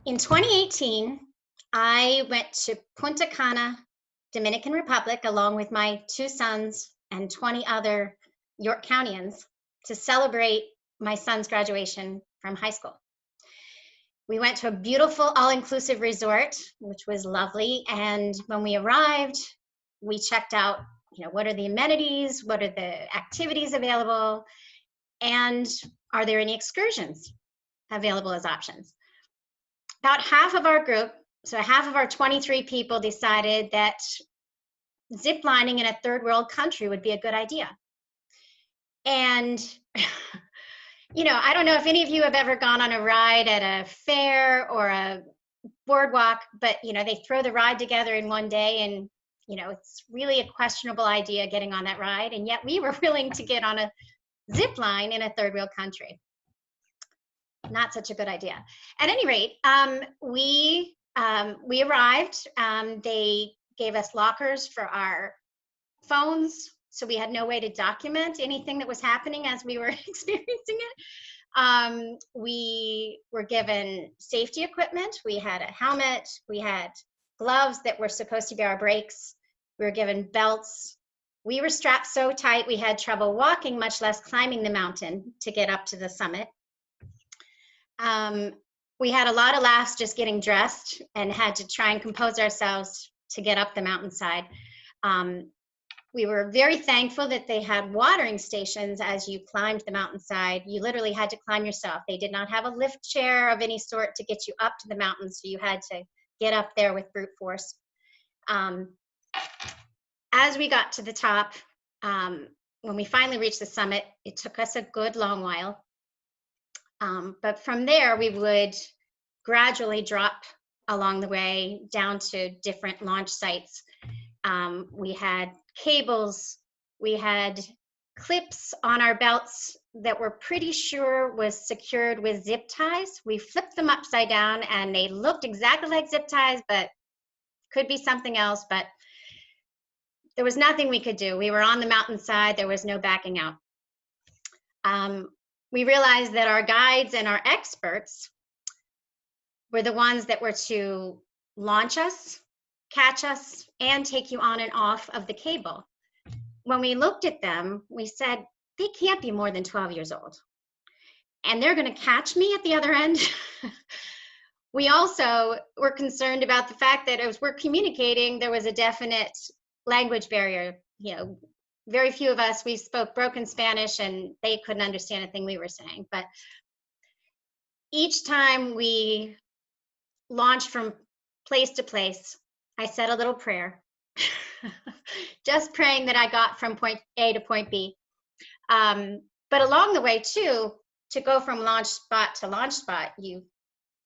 In 2018, I went to Punta Cana, Dominican Republic, along with my two sons and 20 other York Countyans to celebrate my son's graduation from high school. We went to a beautiful all-inclusive resort, which was lovely. And when we arrived, we checked out, what are the amenities? What are the activities available? And are there any excursions available as options? About half of our group, so half of our 23 people, decided that zip lining in a third world country would be a good idea. And, I don't know if any of you have ever gone on a ride at a fair or a boardwalk, but, they throw the ride together in one day and, it's really a questionable idea getting on that ride. And yet we were willing to get on a zip line in a third world country. Not such a good idea. At any rate, we arrived. They gave us lockers for our phones, so we had no way to document anything that was happening as we were experiencing it. We were given safety equipment. We had a helmet. We had gloves that were supposed to be our brakes. We were given belts. We were strapped so tight we had trouble walking, much less climbing the mountain to get up to the summit. We had a lot of laughs just getting dressed and had to try and compose ourselves to get up the mountainside. We were very thankful that they had watering stations as you climbed the mountainside. You literally had to climb yourself. They did not have a lift chair of any sort to get you up to the mountain, so you had to get up there with brute force. As we got to the top, when we finally reached the summit, it took us a good long while. But from there, we would gradually drop along the way down to different launch sites. We had cables, we had clips on our belts that we're pretty sure was secured with zip ties. We flipped them upside down and they looked exactly like zip ties, but could be something else. But there was nothing we could do. We were on the mountainside, there was no backing out. We realized that our guides and our experts were the ones that were to launch us, catch us, and take you on and off of the cable. When we looked at them, we said, they can't be more than 12 years old. And they're going to catch me at the other end. We also were concerned about the fact that as we're communicating, there was a definite language barrier. Very few of us, we spoke broken Spanish and they couldn't understand a thing we were saying. But each time we launched from place to place, I said a little prayer, just praying that I got from point A to point B. But along the way too, to go from launch spot to launch spot, you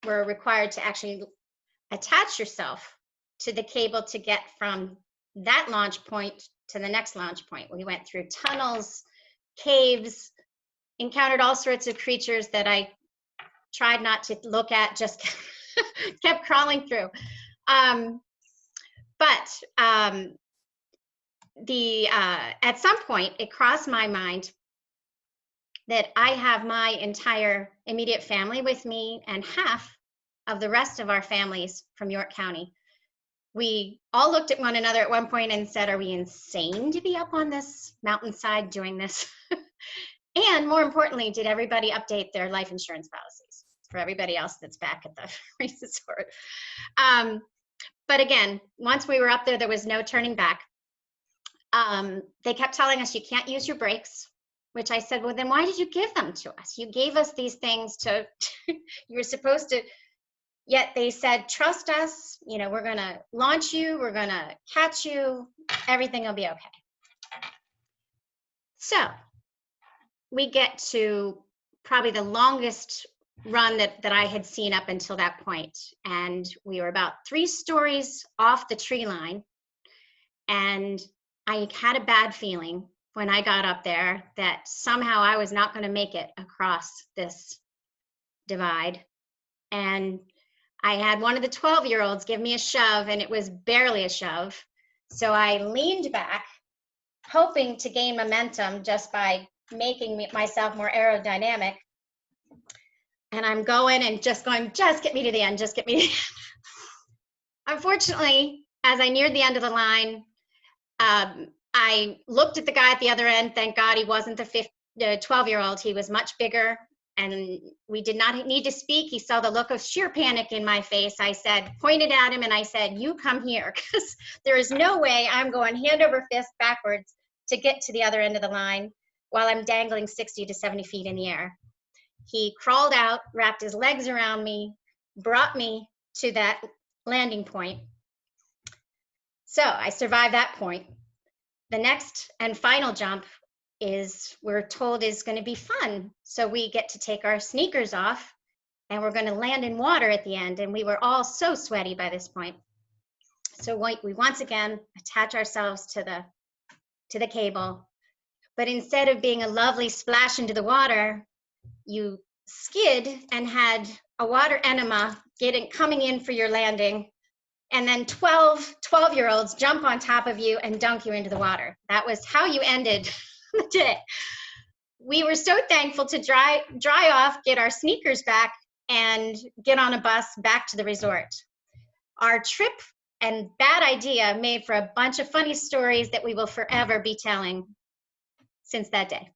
were required to actually attach yourself to the cable to get from that launch point to the next launch point. We went through tunnels, caves, encountered all sorts of creatures that I tried not to look at, just kept crawling through. At some point, it crossed my mind that I have my entire immediate family with me and half of the rest of our families from York County. We all looked at one another at one point and said, are we insane to be up on this mountainside doing this? And more importantly, did everybody update their life insurance policies for everybody else that's back at the resort? But again, once we were up there, there was no turning back. They kept telling us you can't use your brakes, which I said, well, then why did you give them to us? You gave us these things to, you were supposed to. Yet they said, trust us, we're going to launch you, we're going to catch you, everything will be okay. So we get to probably the longest run that I had seen up until that point. And we were about 3 stories off the tree line. And I had a bad feeling when I got up there that somehow I was not going to make it across this divide. And I had one of the 12-year-olds give me a shove, and it was barely a shove. So I leaned back, hoping to gain momentum just by making myself more aerodynamic. And I'm going and just going, just get me to the end, just get me to the end. Unfortunately, as I neared the end of the line, I looked at the guy at the other end. Thank God he wasn't the 12-year-old. He was much bigger, and we did not need to speak. He saw the look of sheer panic in my face. I said, pointed at him, and I said, you come here, because there is no way I'm going hand over fist backwards to get to the other end of the line while I'm dangling 60 to 70 feet in the air. He crawled out, wrapped his legs around me, brought me to that landing point. So I survived that point. The next and final jump is, we're told, is going to be fun. So we get to take our sneakers off and we're going to land in water at the end. And we were all so sweaty by this point. So we once again attach ourselves to the cable. But instead of being a lovely splash into the water, you skid and had a water enema coming in for your landing. And then 12-year-olds jump on top of you and dunk you into the water. That was how you ended the day. We were so thankful to dry off, get our sneakers back, and get on a bus back to the resort. Our trip and bad idea made for a bunch of funny stories that we will forever be telling since that day.